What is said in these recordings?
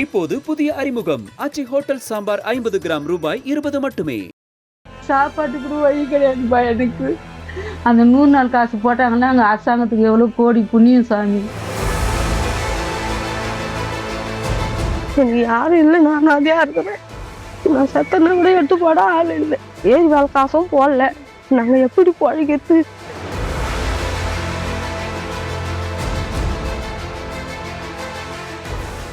இப்போது புதிய அறிமுகம் ஆச்சி ஹோட்டல் சாம்பார் 50 கிராம் ரூபாய் 20 மட்டுமே. சாப்பாட்டுக்கு கூட வழி கிடையாதுப்பா எனக்கு. அந்த 100 நாள் காசு போட்டாங்கன்னா அங்கே அரசாங்கத்துக்கு எவ்வளோ கோடி புண்ணியம் சாமி. எனக்கு யாரும் இல்லை, நான் அதையா இருக்கிறேன். நான் சத்தனை கூட எடுத்து போட ஆள் இல்லை. ஏறி வேலை காசும் போடல. நாங்கள் எப்படி பழகிறது?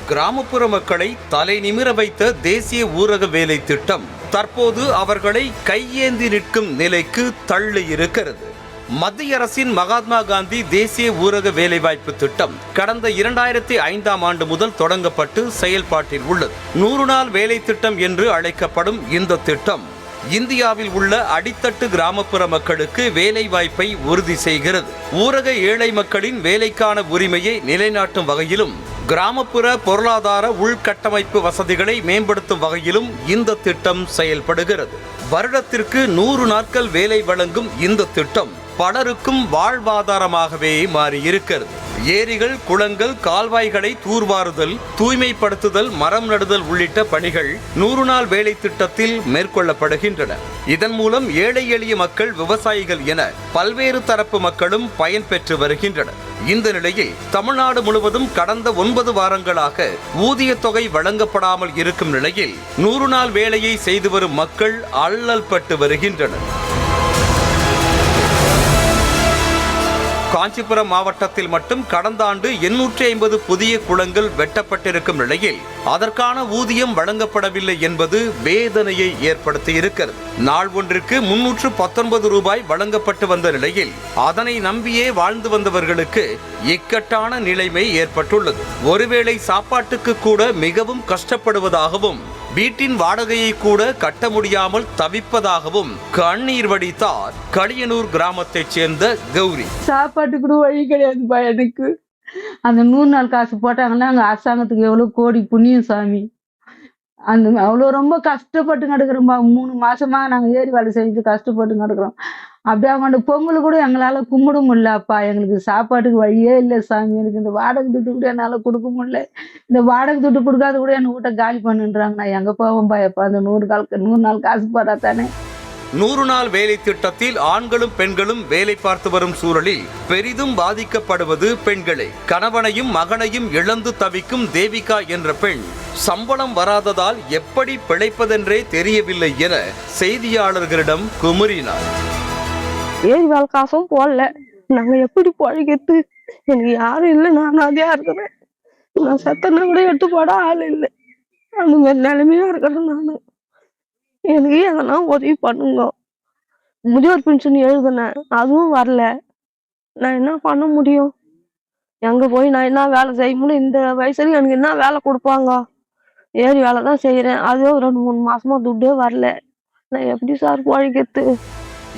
கிராமப்புற மக்களை தலை நிமிர வைத்த தேசிய ஊரக வேலை திட்டம் தற்போது அவர்களை கையேந்தி நிற்கும் நிலைக்கு தள்ளி இருக்கிறது. மத்திய அரசின் மகாத்மா காந்தி தேசிய ஊரக வேலைவாய்ப்பு திட்டம் கடந்த 2005ஆம் ஆண்டு முதல் தொடங்கப்பட்டு செயல்பாட்டில் உள்ளது. 100 நாள் வேலை திட்டம் என்று அழைக்கப்படும் இந்த திட்டம் இந்தியாவில் உள்ள அடித்தட்டு கிராமப்புற மக்களுக்கு வேலை வாய்ப்பை உறுதி செய்கிறது. ஊரக ஏழை மக்களின் வேலைக்கான உரிமையை நிலைநாட்டும் வகையிலும் கிராமப்புற பொருளாதார உள்கட்டமைப்பு வசதிகளை மேம்படுத்தும் வகையிலும் இந்த திட்டம் செயல்படுகிறது. வருடத்திற்கு 100 நாட்கள் வேலை வழங்கும் இந்த திட்டம் பலருக்கும் வாழ்வாதாரமாகவே மாறியிருக்கிறது. ஏரிகள், குளங்கள், கால்வாய்களை தூர்வாறுதல், தூய்மைப்படுத்துதல், மரம் நடுதல் உள்ளிட்ட பணிகள் 100 நாள் வேலை திட்டத்தில் மேற்கொள்ளப்படுகின்றன. இதன் மூலம் ஏழை எளிய மக்கள், விவசாயிகள் என பல்வேறு தரப்பு மக்களும் பயன்பெற்று வருகின்றனர். இந்த நிலையில் தமிழ்நாடு முழுவதும் கடந்த 9 வாரங்களாக ஊதிய தொகை வழங்கப்படாமல் இருக்கும் நிலையில் 100 நாள் வேலையை செய்து வரும் மக்கள் அல்லல் பட்டு வருகின்றனர். காஞ்சிபுரம் மாவட்டத்தில் மட்டும் கடந்த ஆண்டு 850 புதிய குளங்கள் வெட்டப்பட்டிருக்கும் நிலையில் அதற்கான ஊதியம் வழங்கப்படவில்லை என்பது வேதனையை ஏற்படுத்தியிருக்கிறது. நாள் ஒன்றிற்கு 319 ரூபாய் வழங்கப்பட்டு வந்த நிலையில் அதனை நம்பியே வாழ்ந்து வந்தவர்களுக்கு இக்கட்டான நிலைமை ஏற்பட்டுள்ளது. ஒருவேளை சாப்பாட்டுக்கு கூட மிகவும் கஷ்டப்படுவதாகவும் வீட்டின் வாடகையை கூட கட்ட முடியாமல் தவிப்பதாகவும் கண்ணீர் வடித்தார் களியனூர் கிராமத்தைச் சேர்ந்த கௌரி. சாப்பாட்டுக்கு கூட வழி கிடையாதுப்பா எனக்கு. அந்த 100 நாள் காசு போட்டாங்கன்னா அங்கே அரசாங்கத்துக்கு எவ்வளோ கோடி புண்ணியம் சாமி. அந்த அவ்வளோ ரொம்ப கஷ்டப்பட்டு நடக்கிறோம்பா. 3 மாசமா நாங்கள் ஏரி வேலை செஞ்சு கஷ்டப்பட்டு நடக்கிறோம். அப்படியே அவங்க பொங்கல் கூட எங்களால் கும்பிட முடியலப்பா. எங்களுக்கு சாப்பாட்டுக்கு வழியே இல்லை சாமி. எனக்கு இந்த வாடகை துட்டு கூட என்னால் கொடுக்க முடியல. இந்த வாடகை துட்டு கொடுக்காத கூட என் வீட்டை காலி பண்ணுன்றாங்க. நான் எங்கே போவேன்பா எப்போ அந்த 100 நாள் காசு போட்டா தானே. 100 நாள் வேலை திட்டத்தில் ஆண்களும் பெண்களும் வேலை பார்த்து வரும் சூழலில் பெரிதும் பாதிக்கப்படுவது பெண்களே. கணவனையும் மகனையும் இழந்து தவிக்கும் தேவிகா என்ற பெண் சம்பளம் வராததால் எப்படி பிழைப்பதென்றே தெரியவில்லை என செய்தியாளர்களிடம் குமுறினார். ஏறி வேலை காசும் போடல. நாங்கள் எப்படி பழகிறது? எனக்கு யாரும் இல்லை, நான் அதையா இருக்கிறேன். நான் சத்தனை கூட எடுத்து போட ஆள் இல்லை. அந்த மாதிரி நிலைமையா இருக்கிறேன் நான். எனக்கு எதனா உதவி பண்ணுங்க. முதியோர் பென்ஷன் எழுதுனேன், அதுவும் வரல. நான் என்ன பண்ண முடியும்? எங்க போய் நான் என்ன வேலை செய்ய முடியும்? இந்த வயசுல எனக்கு என்ன வேலை கொடுப்பாங்க? ஏறி வேலை தான் செய்யறேன். அதுவும் 2-3 மாசமா துட்டே வரல. நான் எப்படி சார் பழகிறது?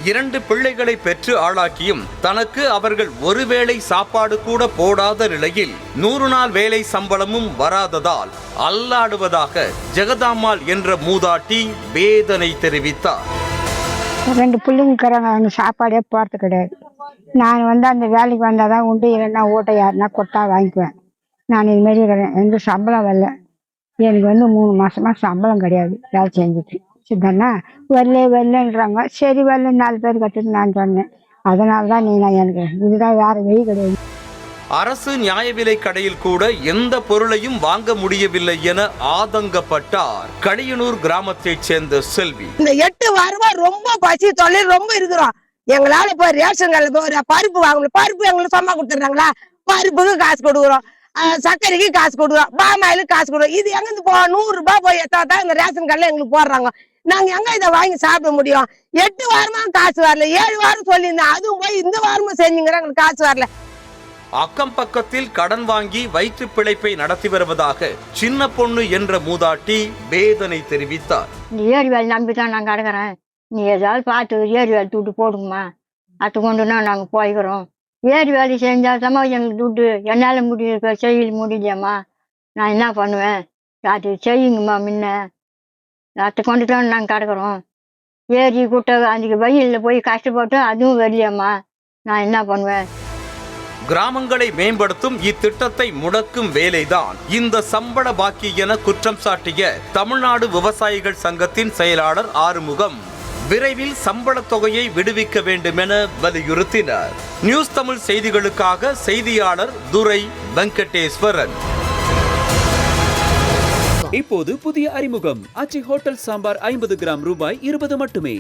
2 பிள்ளைகளை பெற்று ஆளாக்கியும் தனக்கு அவர்கள் ஒருவேளை சாப்பாடு கூட போடாத நிலையில் 100 நாள் வேலை சம்பளமும் வராததால் அல்லாடுவதாக ஜெகதாம்மாள் என்ற மூதாட்டி வேதனை தெரிவித்தார். 2 பிள்ளைங்க இருக்கிறாங்க, அவங்க சாப்பாடே போகிறது கிடையாது. நான் அந்த வேலைக்கு வந்தால் தான் உண்டு, இல்லைன்னா ஓட்டை யாருன்னா கொட்டா வாங்கிக்குவேன். நான் இதுமாரி இருக்கிறேன். எனக்கு சம்பளம் வரல. எனக்கு 3 மாசமா சம்பளம் கிடையாது வேலை செஞ்சுட்டு. சரிதானா? வரலன்றாங்க. சரி வரல 4 பேர் கட்டுட்டு நான் சொன்னேன். அதனால தான் எனக்கு இதுதான், வேற வழி கிடையாது. அரசு நியாய விலை கடையில் கூட எந்த பொருளையும் வாங்க முடியவில்லை என ஆதங்கப்பட்டார் களியனூர் கிராமத்தைச் சேர்ந்த செல்வி. இந்த 8 வாரமா ரொம்ப பசி தொல்லை ரொம்ப இருக்கிறோம். எங்களால இப்ப ரேஷன் கடையில பருப்பு வாங்கணும். பருப்பு எங்களுக்கு சும்மா கொடுத்துறாங்களா? பருப்புக்கு காசு கொடுக்குறோம், சர்க்கரைக்கு காசு கொடுக்குறோம், பாமாயிலுக்கு காசு கொடுக்குறோம். இது எங்க இருந்து 100 ரூபாய் போய் எத்தான் இந்த ரேஷன் கடையில எங்களுக்கு போடுறாங்க. நாங்க எங்க இதை வாங்கி சாப்பிட முடியும்? 8 வாரமா காசு வரல. 7 வாரம் சொல்லியிருந்தேன், அதுவும் போய் இந்த வாரமும் செஞ்சுங்கிற எங்களுக்கு காசு வரல. அக்கம் பக்கத்தில் கடன் வாங்கி வயிற்று பிழைப்பை நடத்தி வருவதாக சின்ன பொண்ணு என்ற மூதாட்டி வேதனை தெரிவித்தார். நீ ஏரி வேலை நம்பிதான் நான் கிடக்குறேன். நீ ஏதாவது பார்த்து ஏரி வேலை துட்டு போடுங்கம்மா. அது கொண்டுனா நாங்கள் போய்க்கிறோம். ஏரி வேலை செஞ்சால் தான் எங்களுக்கு துட்டு. என்னால் செய்ய முடியலையம்மா. நான் என்ன பண்ணுவேன்? அது செய்யுங்கம்மா. முன்ன அதை கொண்டுட்டோம் நாங்கள் கிடக்குறோம். ஏரி குட்டை அதுக்கு வெயிலில் போய் கஷ்டப்பட்டு அதுவும் வெளியம்மா. நான் என்ன பண்ணுவேன்? கிராமங்களை மேம்படுத்தும் இத்திட்டத்தை முடக்கும் வேலைதான் இந்த சம்பள பாக்கி என குற்றம் சாட்டிய தமிழ்நாடு விவசாயிகள் சங்கத்தின் செயலாளர் ஆறுமுகம் விரைவில் சம்பள தொகையை விடுவிக்க வேண்டும் என வலியுறுத்தினார். நியூஸ் தமிழ் செய்திகளுக்காக செய்தியாளர் துரை வெங்கடேஸ்வரன். இப்போது புதிய அறிமுகம் ஆச்சி ஹோட்டல் சாம்பார் 50 கிராம் ரூபாய் 20 மட்டுமே.